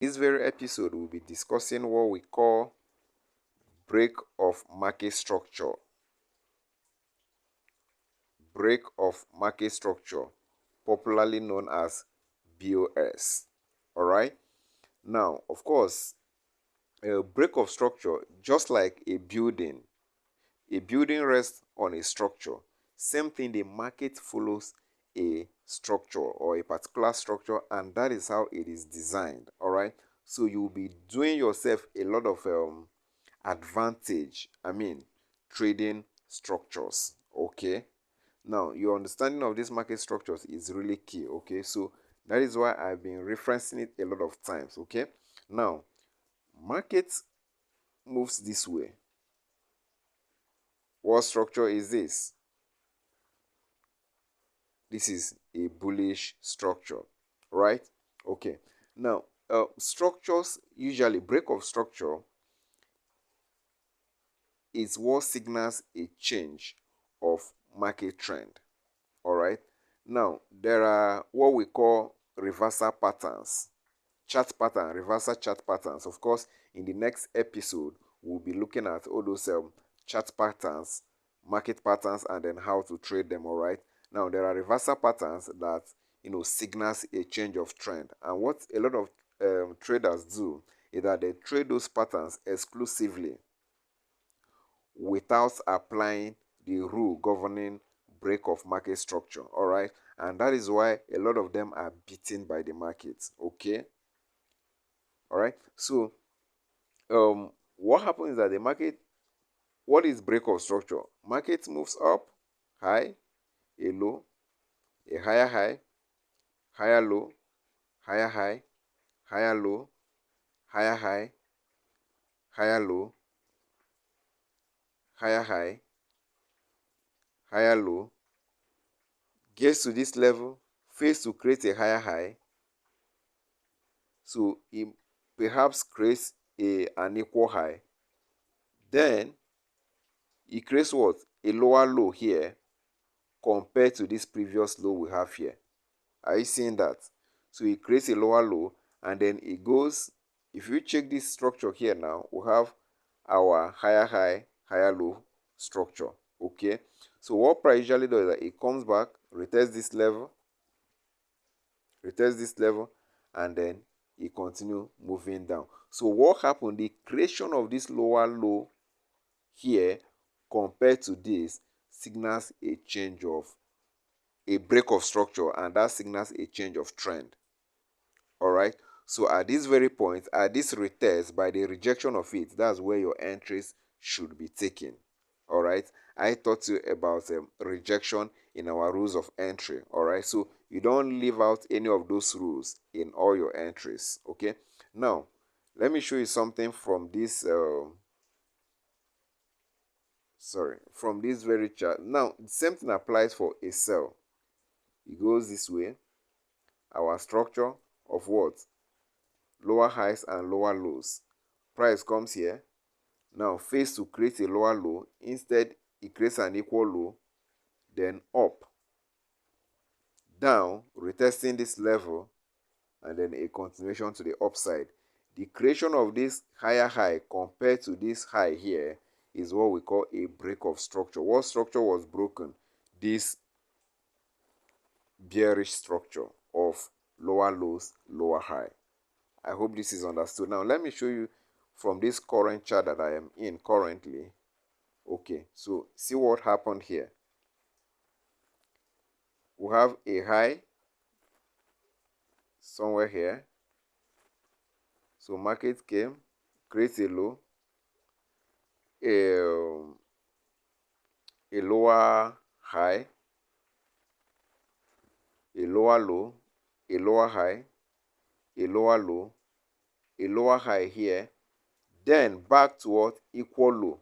This very episode, we'll be discussing what we call break of market structure. Break of market structure, popularly known as BOS. All right. Now, of course, a break of structure, just like a building rests on a structure. Same thing, the market follows a structure or a particular structure, and that is how it is designed. All right. So you'll be doing yourself a lot of advantage. Trading structures. Okay. Now, your understanding of these market structures is really key. Okay. So that is why I've been referencing it a lot of times. Okay. Now, market moves this way. What structure is this? This is a bullish structure, right? Okay. Now, structures, usually break of structure is what signals a change of market trend. All right. Now, there are what we call reversal patterns, chart pattern, reversal chart patterns. Of course, in the next episode, we'll be looking at all those chart patterns, market patterns, and then how to trade them. All right. Now, there are reversal patterns that signals a change of trend, and what a lot of traders do is that they trade those patterns exclusively without applying the rule governing break of market structure. All right. And that is why a lot of them are beaten by the markets. Okay. All right. So what happens is that the market, what is break of structure? Market moves up, high, a low, a higher low, higher high, higher low, higher high, higher low, higher high, higher low, gets to this level, fails to create a higher high. So it perhaps creates an equal high. Then it creates what? A lower low here compared to this previous low we have here. Are you seeing that? So it creates a lower low, and then it goes. If you check this structure here now, we have our higher high, higher low structure. Okay. So what price usually does is that it comes back, retests this level, and then it continue moving down. So what happened? The creation of this lower low here compared to this signals a change of a break of structure, and that signals a change of trend. All right. So at this very point, at this retest, by the rejection of it, that's where your entries should be taken. All right. I taught you about rejection in our rules of entry. All right. So you don't leave out any of those rules in all your entries. Okay. Now, let me show you something from this. From this very chart. Now, the same thing applies for a sell. It goes this way. Our structure of what? Lower highs and lower lows. Price comes here. Now, fails to create a lower low. Instead, it creates an equal low. Then up. Down, retesting this level. And then a continuation to the upside. The creation of this higher high compared to this high here is what we call a break of structure. What structure was broken? This bearish structure of lower lows, lower high. I hope this is understood. Now, let me show you from this current chart that I am in currently. Okay, so see what happened here. We have a high somewhere here. So market came, creates a low, a lower high, a lower low, a lower high, a lower low, a lower high here, then back to what? Equal low.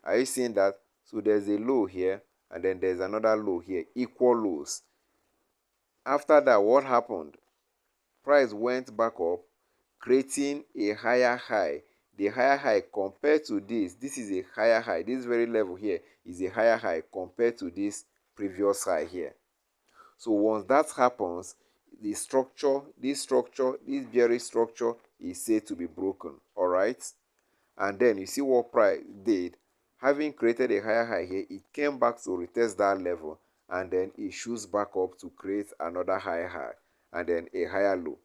Are you seeing that? So there's a low here, and then there's another low here, equal lows. After that, what happened? Price went back up, creating a higher high. The higher high compared to this is a higher high. This very level here is a higher high compared to this previous high here. So once that happens, this bearish structure is said to be broken. All right. And then you see what price did. Having created a higher high here, it came back to retest that level, and then it shoots back up to create another higher high, and then a higher low,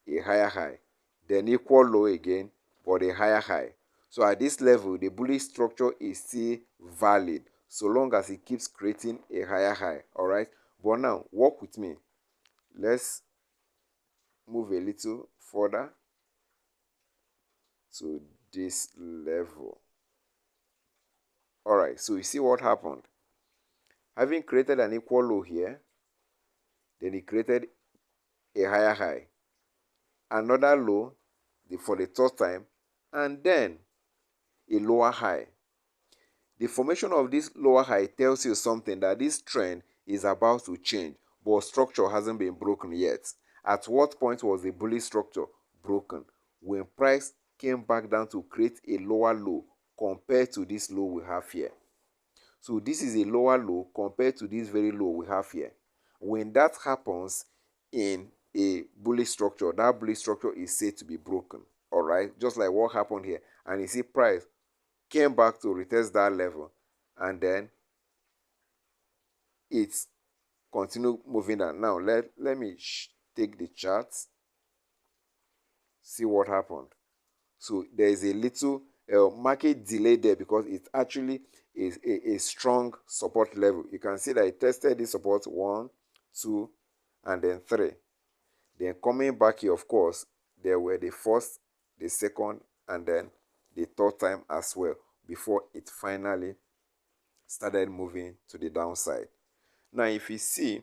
a higher high, then equal low again, but a higher high. So at this level, the bullish structure is still valid so long as it keeps creating a higher high. All right. But now work with me. Let's move a little further to this level. All right, so you see what happened. Having created an equal low here, then it created a higher high, another low for the third time, and then a lower high. The formation of this lower high tells you something, that this trend is about to change, but structure hasn't been broken yet. At what point was the bullish structure broken? When price came back down to create a lower low compared to this low we have here. So this is a lower low compared to this very low we have here. When that happens in a bullish structure, that bullish structure is said to be broken. All right, just like what happened here. And you see price came back to retest that level, and then it's continued moving down. Now let me take the charts, see what happened. So there is a little market delay there because it actually is a strong support level. You can see that it tested this support 1, 2, and then 3. Then coming back here, of course, there were the first, the second, and then the third time as well before it finally started moving to the downside. Now, if you see,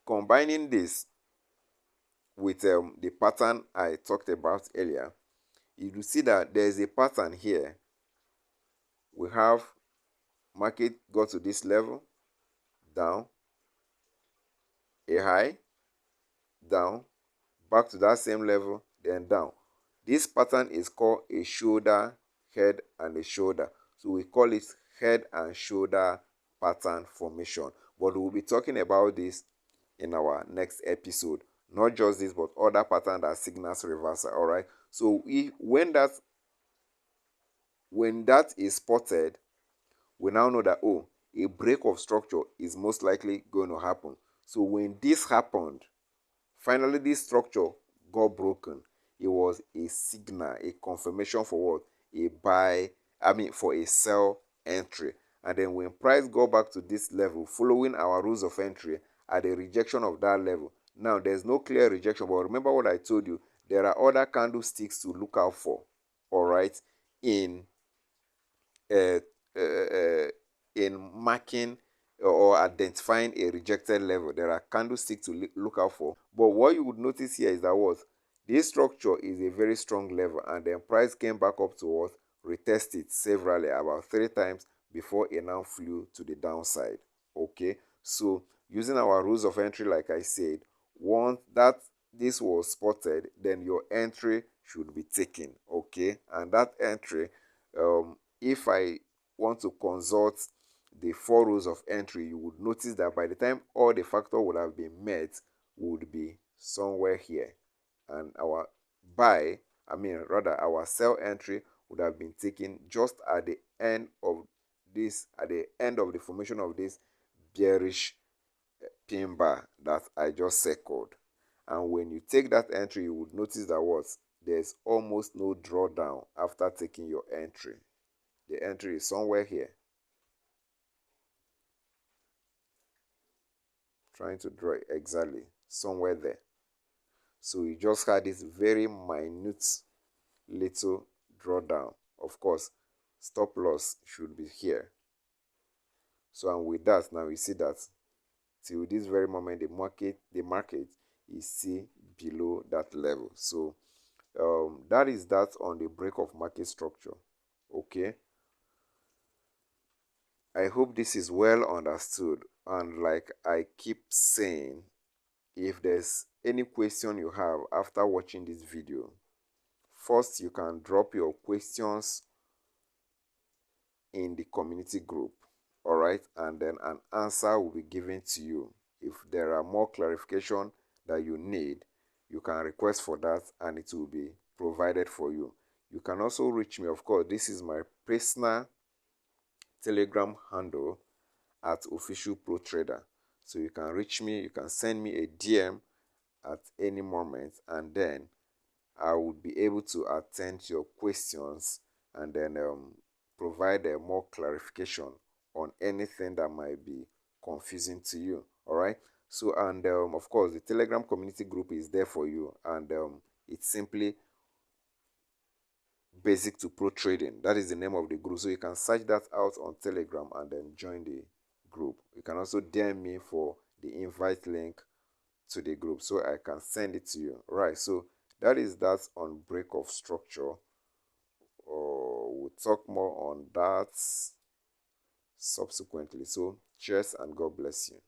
combining this with the pattern I talked about earlier, you will see that there is a pattern here. We have market got to this level, down, a high, down, back to that same level, then down. This pattern is called a shoulder, head, and a shoulder. So we call it head and shoulder pattern formation. But we'll be talking about this in our next episode. Not just this, but other pattern that signals reversal. All right. So when that is spotted, we now know that, oh, a break of structure is most likely going to happen. So when this happened, finally this structure got broken, it was a signal, a confirmation for what? For a sell entry. And then when price go back to this level, following our rules of entry at a rejection of that level. Now, there's no clear rejection, but remember what I told you, there are other candlesticks to look out for, all right, in uh, uh, uh, in marking or identifying a rejected level. There are candlesticks to look out for. But what you would notice here is that what this structure is a very strong level, and then price came back up to what retest it severally about 3 times before it now flew to the downside. Okay, so using our rules of entry, like I said, once that this was spotted, then your entry should be taken. Okay, and that entry, if I want to consult the 4 rules of entry, you would notice that by the time all the factors would have been met, would be somewhere here, and our our sell entry would have been taken just at the end of the formation of this bearish pin bar that I just circled. And when you take that entry, you would notice that there's almost no drawdown after taking your entry. The entry is somewhere here. Trying to draw it exactly somewhere there. So you just had this very minute little drawdown. Of course, stop loss should be here. So, and with that, now you see that till this very moment, the market is still below that level. So that is that on the break of market structure. Okay, I hope this is well understood. And like I keep saying, if there's any question you have after watching this video, first you can drop your questions in the community group, all right, and then an answer will be given to you. If there are more clarification that you need, you can request for that and it will be provided for you. You can also reach me. Of course, this is my personal Telegram handle at official pro trader. So you can reach me, you can send me a DM at any moment, and then I would be able to attend to your questions and then provide more clarification on anything that might be confusing to you. All right. So, and of course, the Telegram community group is there for you, and it's simply basic to pro trading. That is the name of the group. So you can search that out on Telegram and then join the group. You can also DM me for the invite link to the group so I can send it to you. Right. So that is that on break of structure. We'll talk more on that subsequently. So cheers and God bless you.